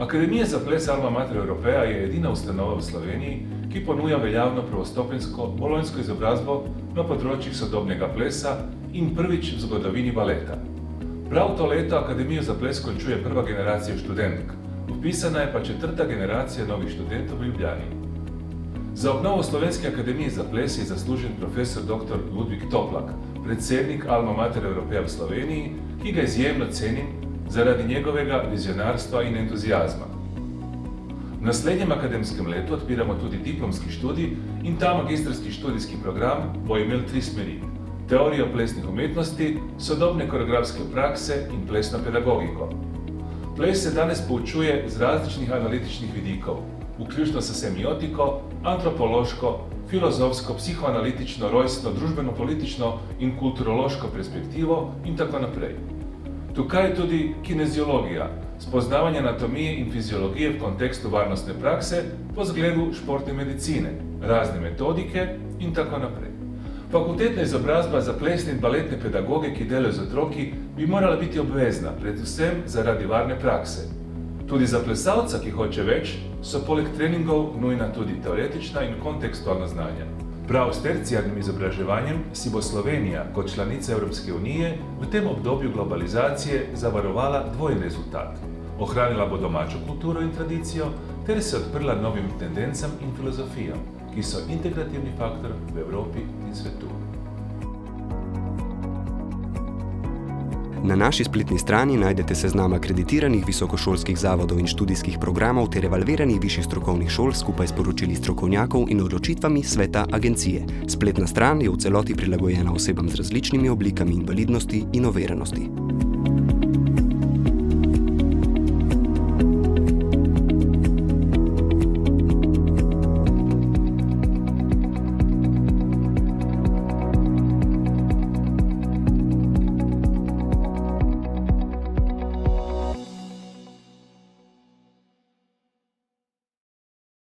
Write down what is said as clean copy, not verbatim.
Akademija za ples Alma Mater Europaea je edina ustanova v Sloveniji, ki ponuja veljavno prvostopenjsko bolonjsko izobrazbo na področjih sodobnega plesa in prvič v zgodovini baleta. Prav to leto Akademijo za ples končuje prva generacija študentk, vpisana je pa četrta generacija novih študentov v Ljubljani. Za obnovo Slovenske akademije za ples je zaslužen profesor dr. Ludvik Toplak, predsednik Alma Mater Europaea v Sloveniji, ki ga izjemno cenim zaradi njegovega vizionarstva in entuzijazma. V naslednjem akademskem letu odpiramo tudi diplomski študij in ta magistrski študijski program bo imel 3 smeri: teorijo plesnih umetnosti, sodobne koreografske prakse in plesno pedagogiko. Ples se danes poučuje z različnih analitičnih vidikov, vključno s semiotiko, antropološko, filozofsko, psihoanalitično, rojstno, družbeno-politično in kulturološko perspektivo in tako naprej. Tukaj je tudi kineziologija, spoznavanje anatomije in fiziologije v kontekstu varnostne prakse po zgledu športne medicine, razne metodike in tako naprej. Fakultetna izobrazba za plesne in baletne pedagoge, ki delajo z otroki, bi morala biti obvezna, predvsem zaradi varne prakse. Tudi za plesalca, ki hoče več, so poleg treningov nujna tudi teoretična in kontekstualna znanja. Prav s terciarnim izobraževanjem si bo Slovenija kot članica Evropske unije v tem obdobju globalizacije zavarovala dvojen rezultat. Ohranila bo domačo kulturo in tradicijo ter se odprla novim tendencam in filozofijam, ki so integrativni faktor v Evropi in svetu. Na naši spletni strani najdete seznam akreditiranih visokošolskih zavodov in študijskih programov ter evalviranih višjih strokovnih šol skupaj s poročili strokovnjakov in odločitvami sveta agencije. Spletna stran je v celoti prilagojena osebam z različnimi oblikami invalidnosti in oviranosti.